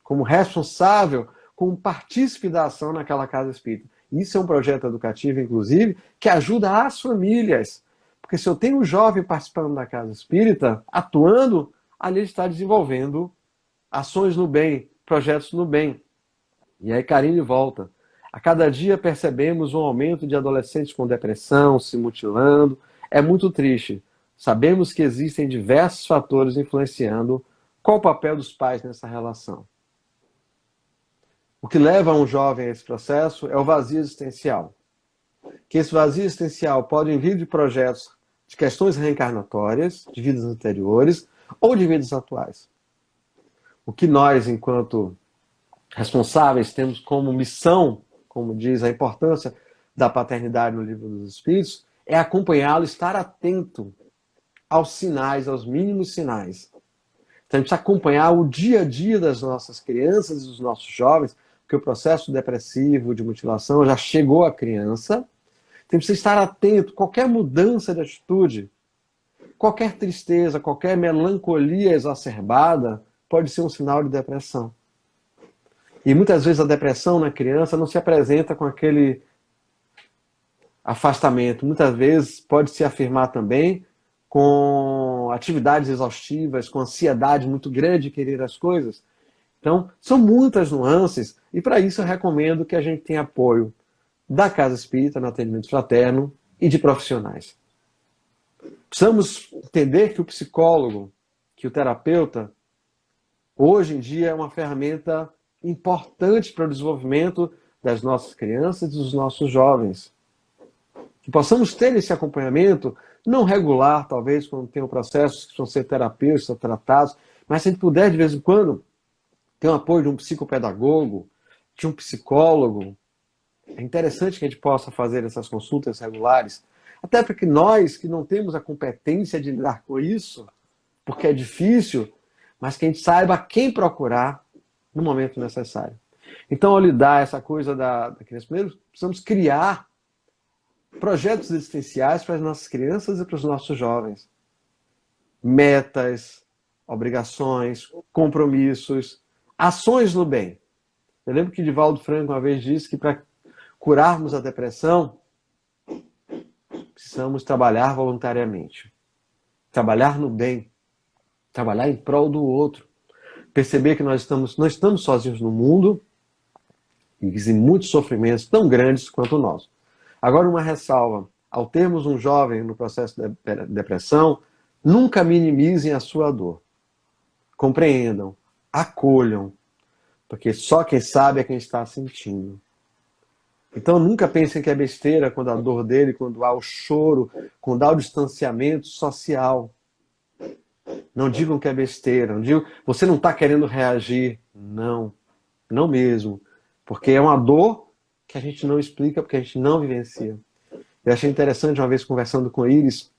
como responsável, como partícipe da ação naquela casa espírita. Isso é um projeto educativo, inclusive, que ajuda as famílias. Porque se eu tenho um jovem participando da casa espírita, atuando, ali ele está desenvolvendo ações no bem, projetos no bem. E aí Karine volta. A cada dia percebemos um aumento de adolescentes com depressão, se mutilando. É muito triste. Sabemos que existem diversos fatores influenciando. Qual o papel dos pais nessa relação? O que leva um jovem a esse processo é o vazio existencial. Que esse vazio existencial pode vir de projetos de questões reencarnatórias, de vidas anteriores ou de vidas atuais. O que nós, enquanto responsáveis, temos como missão, como diz a importância da paternidade no Livro dos Espíritos, é acompanhá-lo, estar atento aos sinais, aos mínimos sinais. Então a gente precisa acompanhar o dia a dia das nossas crianças e dos nossos jovens, porque o processo depressivo, de mutilação, já chegou à criança. Então precisa estar atento, qualquer mudança de atitude, qualquer tristeza, qualquer melancolia exacerbada, pode ser um sinal de depressão. E muitas vezes a depressão na criança não se apresenta com aquele afastamento. Muitas vezes pode se afirmar também com atividades exaustivas, com ansiedade muito grande de querer as coisas. Então, são muitas nuances, e para isso eu recomendo que a gente tenha apoio da Casa Espírita no atendimento fraterno e de profissionais. Precisamos entender que o psicólogo, que o terapeuta, hoje em dia é uma ferramenta importante para o desenvolvimento das nossas crianças e dos nossos jovens. Que possamos ter esse acompanhamento, não regular, talvez, quando tem processos que precisam ser terapêuticos, tratados, mas se a gente puder, de vez em quando, ter o apoio de um psicopedagogo, de um psicólogo, é interessante que a gente possa fazer essas consultas regulares, até porque nós, que não temos a competência de lidar com isso, porque é difícil, mas que a gente saiba quem procurar no momento necessário. Então, ao lidar essa coisa da criança, primeiro precisamos criar projetos existenciais para as nossas crianças e para os nossos jovens. Metas, obrigações, compromissos, ações no bem. Eu lembro que Divaldo Franco uma vez disse que para curarmos a depressão, precisamos trabalhar voluntariamente. Trabalhar no bem. Trabalhar em prol do outro. Perceber que nós não estamos sozinhos no mundo e existem muitos sofrimentos tão grandes quanto o nosso. Agora, uma ressalva. Ao termos um jovem no processo de depressão, nunca minimizem a sua dor. Compreendam, acolham, porque só quem sabe é quem está sentindo. Então, nunca pensem que é besteira quando a dor dele, quando há o choro, quando há o distanciamento social. Não digam que é besteira, não digam, você não está querendo reagir. Não, não mesmo. Porque é uma dor que a gente não explica, porque a gente não vivencia. Eu achei interessante, uma vez conversando com Iris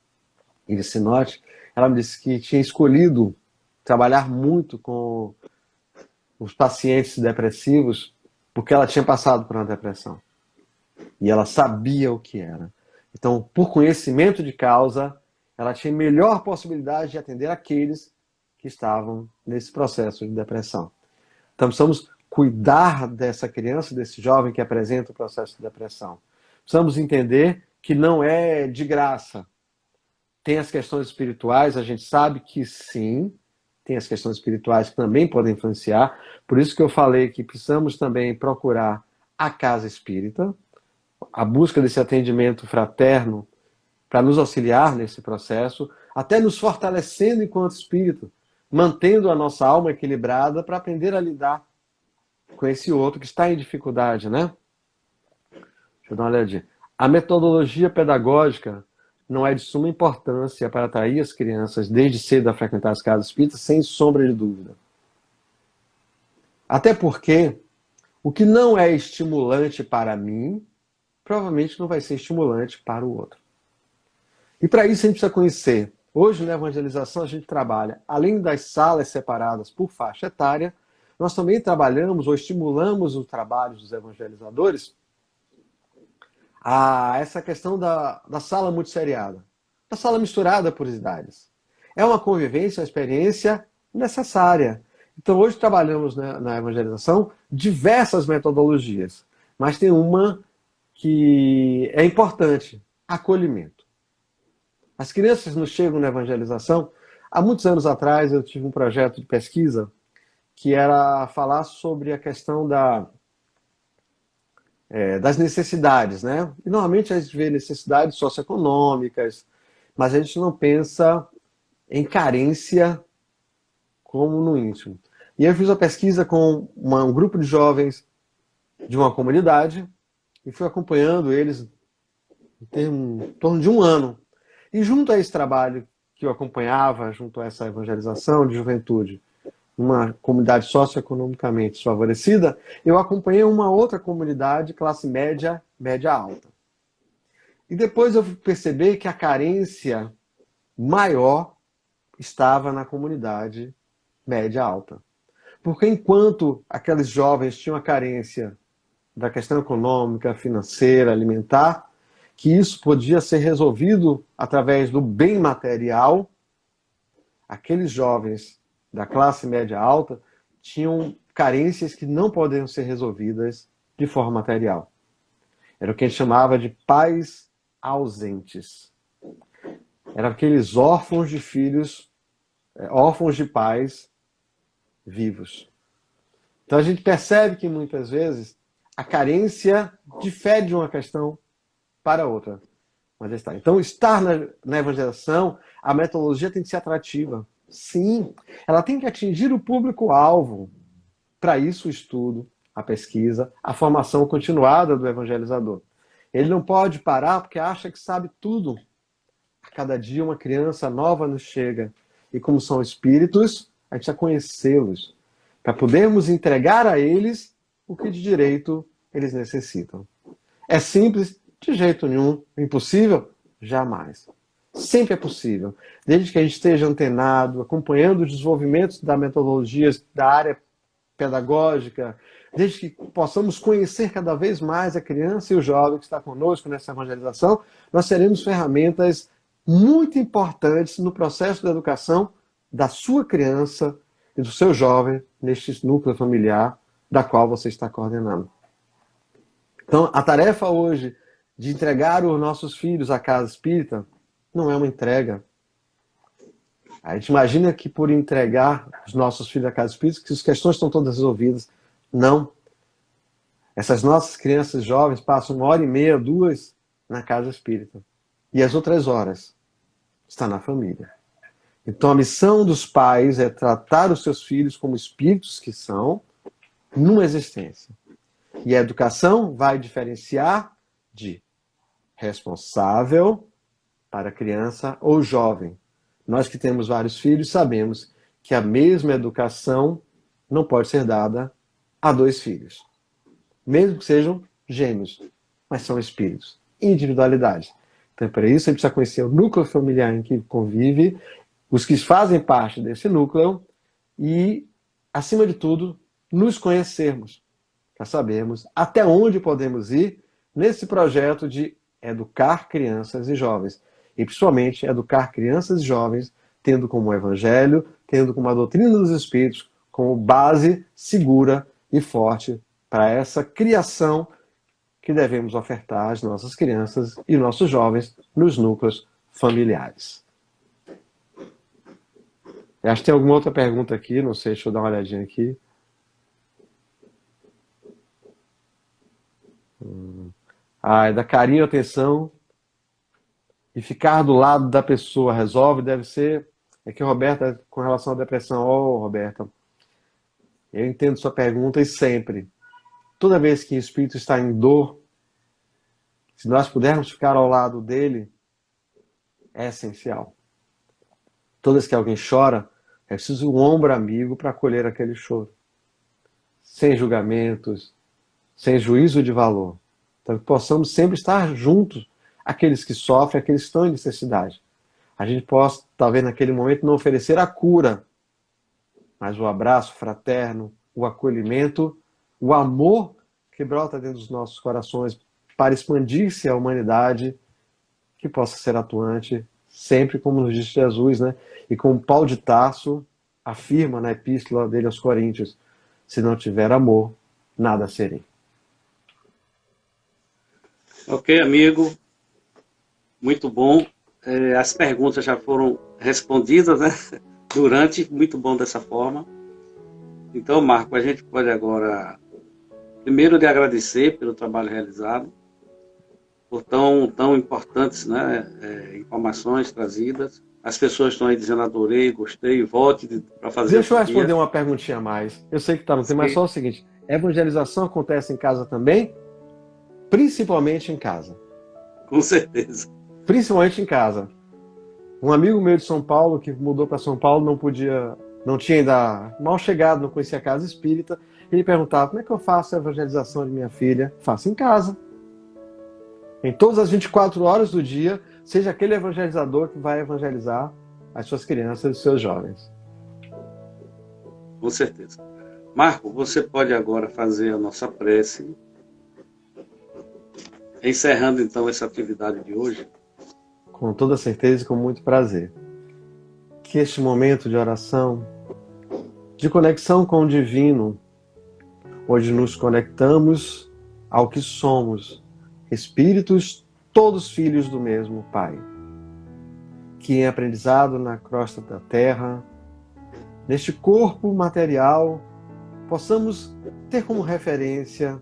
Sinotti, ela me disse que tinha escolhido trabalhar muito com os pacientes depressivos porque ela tinha passado por uma depressão. E ela sabia o que era. Então, por conhecimento de causa, ela tinha melhor possibilidade de atender aqueles que estavam nesse processo de depressão. Então, precisamos cuidar dessa criança, desse jovem que apresenta o processo de depressão. Precisamos entender que não é de graça. Tem as questões espirituais, a gente sabe que sim, tem as questões espirituais que também podem influenciar. Por isso que eu falei que precisamos também procurar a casa espírita, a busca desse atendimento fraterno para nos auxiliar nesse processo, até nos fortalecendo enquanto espírito, mantendo a nossa alma equilibrada para aprender a lidar com esse outro que está em dificuldade, né? Deixa eu dar uma olhadinha. A metodologia pedagógica não é de suma importância para atrair as crianças desde cedo a frequentar as casas espíritas, sem sombra de dúvida. Até porque o que não é estimulante para mim, provavelmente não vai ser estimulante para o outro. E para isso a gente precisa conhecer. Hoje na evangelização a gente trabalha, além das salas separadas por faixa etária, nós também trabalhamos ou estimulamos o trabalho dos evangelizadores a essa questão da sala multisseriada. uma sala misturada por idades. É uma convivência, uma experiência necessária. Então, hoje trabalhamos na evangelização diversas metodologias, mas tem uma que é importante: acolhimento. As crianças nos chegam na evangelização. Há muitos anos atrás, eu tive um projeto de pesquisa que era falar sobre a questão das necessidades, né? E normalmente a gente vê necessidades socioeconômicas, mas a gente não pensa em carência como no íntimo. E eu fiz uma pesquisa com um grupo de jovens de uma comunidade e fui acompanhando eles em torno de um ano. E junto a esse trabalho que eu acompanhava, junto a essa evangelização de juventude, uma comunidade socioeconomicamente desfavorecida, eu acompanhei uma outra comunidade, classe média, média alta. E depois eu percebi que a carência maior estava na comunidade média alta. Porque enquanto aqueles jovens tinham a carência da questão econômica, financeira, alimentar, que isso podia ser resolvido através do bem material, aqueles jovens da classe média alta tinham carências que não poderiam ser resolvidas de forma material. Era o que a gente chamava de pais ausentes. Eram aqueles órfãos de filhos, órfãos de pais vivos. Então a gente percebe que muitas vezes a carência difere de uma questão para outra. Mas está. Então, estar na evangelização, a metodologia tem que ser atrativa. Sim, ela tem que atingir o público-alvo. Para isso, o estudo, a pesquisa, a formação continuada do evangelizador. Ele não pode parar porque acha que sabe tudo. A cada dia uma criança nova nos chega. E como são espíritos, a gente precisa conhecê-los, para podermos entregar a eles o que de direito eles necessitam. É simples? De jeito nenhum. Impossível? Jamais. Sempre é possível. Desde que a gente esteja antenado, acompanhando os desenvolvimentos da metodologia, da área pedagógica, desde que possamos conhecer cada vez mais a criança e o jovem que está conosco nessa evangelização, nós teremos ferramentas muito importantes no processo da educação da sua criança e do seu jovem neste núcleo familiar da qual você está coordenando. Então, a tarefa hoje de entregar os nossos filhos à casa espírita não é uma entrega. A gente imagina que por entregar os nossos filhos à casa espírita, que as questões estão todas resolvidas. Não. Essas nossas crianças jovens passam 1h30, 2 na casa espírita. E as outras horas está na família. Então a missão dos pais é tratar os seus filhos como espíritos que são, numa existência. E a educação vai diferenciar de responsável para criança ou jovem. Nós que temos vários filhos sabemos que a mesma educação não pode ser dada a 2 filhos. Mesmo que sejam gêmeos, mas são espíritos. Individualidade. Então, para isso, a gente precisa conhecer o núcleo familiar em que convive, os que fazem parte desse núcleo e, acima de tudo, nos conhecermos, para sabermos até onde podemos ir nesse projeto de educar crianças e jovens. E, principalmente, educar crianças e jovens tendo como evangelho, tendo como a doutrina dos espíritos, como base segura e forte para essa criação que devemos ofertar às nossas crianças e nossos jovens nos núcleos familiares. Eu acho que tem alguma outra pergunta aqui, não sei, deixa eu dar uma olhadinha aqui. É da carinho, atenção e ficar do lado da pessoa. Resolve, deve ser... É que, Roberta, com relação à depressão, Roberta, eu entendo sua pergunta e sempre, toda vez que o espírito está em dor, se nós pudermos ficar ao lado dele, é essencial. Toda vez que alguém chora, é preciso um ombro amigo para acolher aquele choro. Sem julgamentos, sem juízo de valor. Então, que possamos sempre estar juntos, aqueles que sofrem, aqueles que estão em necessidade. A gente possa, talvez naquele momento, não oferecer a cura, mas o abraço fraterno, o acolhimento, o amor que brota dentro dos nossos corações para expandir-se a humanidade, que possa ser atuante sempre como nos disse Jesus, né? E como Paulo de Tarso afirma na epístola dele aos Coríntios, se não tiver amor, nada serei. Ok, amigo, muito bom. As perguntas já foram respondidas, né? Durante, muito bom dessa forma. Então, Marco, a gente pode agora, primeiro, lhe agradecer pelo trabalho realizado, por tão importantes, né, informações trazidas. As pessoas estão aí dizendo adorei, gostei, volte para fazer Deixa eu outro dia. responder uma perguntinha a mais. Eu sei que tá no tempo, mas Sim. só o seguinte: evangelização acontece em casa também? Principalmente em casa. Com certeza. Principalmente em casa. Um amigo meu de São Paulo, que mudou para São Paulo, não tinha ainda mal chegado, não conhecia a casa espírita. Ele perguntava: como é que eu faço a evangelização de minha filha? Faço em casa. Em todas as 24 horas do dia, seja aquele evangelizador que vai evangelizar as suas crianças e os seus jovens. Com certeza. Marco, você pode agora fazer a nossa prece, encerrando então essa atividade de hoje. Com toda certeza e com muito prazer. Que este momento de oração, de conexão com o divino, onde nos conectamos ao que somos, espíritos, todos filhos do mesmo Pai, que em aprendizado na crosta da terra, neste corpo material, possamos ter como referência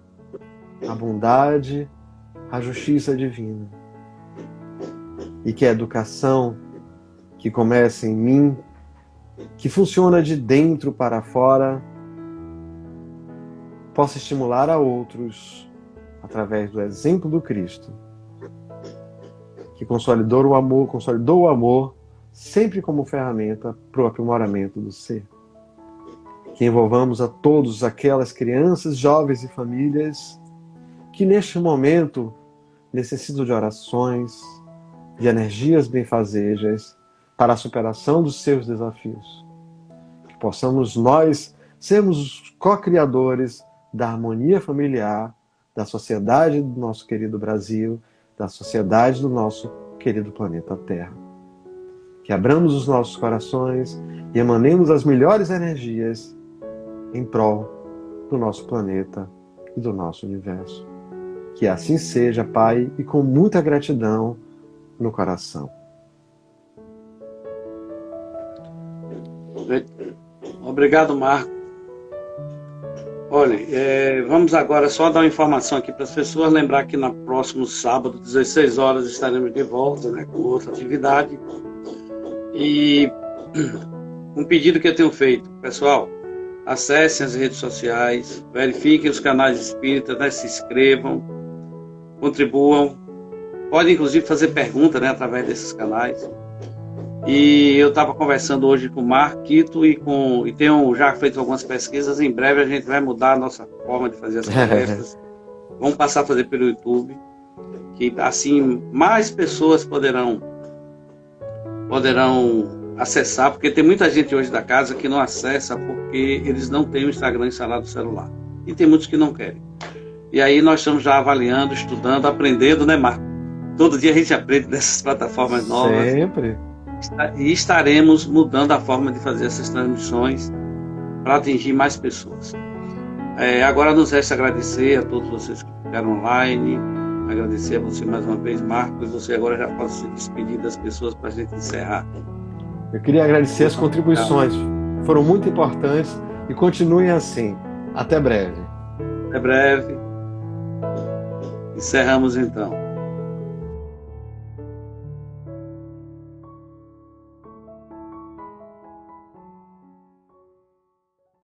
a bondade, a justiça divina. E que a educação que começa em mim, que funciona de dentro para fora, possa estimular a outros através do exemplo do Cristo, que consolidou o amor sempre como ferramenta para o aprimoramento do ser. Que envolvamos a todos aquelas crianças, jovens e famílias que neste momento necessitam de orações, de energias benfazejas para a superação dos seus desafios. Que possamos nós sermos os co-criadores da harmonia familiar, da sociedade do nosso querido Brasil, da sociedade do nosso querido planeta Terra. Que abramos os nossos corações e emanemos as melhores energias em prol do nosso planeta e do nosso universo. Que assim seja, Pai, e com muita gratidão no coração. Obrigado, Marco. Olha, vamos agora só dar uma informação aqui para as pessoas, lembrar que no próximo sábado, 16 horas, estaremos de volta, né, com outra atividade. E um pedido que eu tenho feito, pessoal, acessem as redes sociais, verifiquem os canais espíritas, né, se inscrevam, contribuam, podem inclusive fazer perguntas, né, através desses canais. E eu estava conversando hoje com o Marquito e tenho já feito algumas pesquisas. Em breve a gente vai mudar a nossa forma de fazer as palestras. Vamos passar a fazer pelo YouTube, que assim mais pessoas poderão acessar, porque tem muita gente hoje da casa que não acessa porque eles não têm o Instagram instalado no celular. E tem muitos que não querem. E aí nós estamos já avaliando, estudando, aprendendo, né, Marco? Todo dia a gente aprende dessas plataformas novas. Sempre. E estaremos mudando a forma de fazer essas transmissões para atingir mais pessoas. Agora nos resta agradecer a todos vocês que ficaram online, agradecer a você mais uma vez, Marcos, e você agora já pode se despedir das pessoas para a gente encerrar. Eu queria agradecer as contribuições, foram muito importantes e continuem assim. Até breve. Até breve. Encerramos então.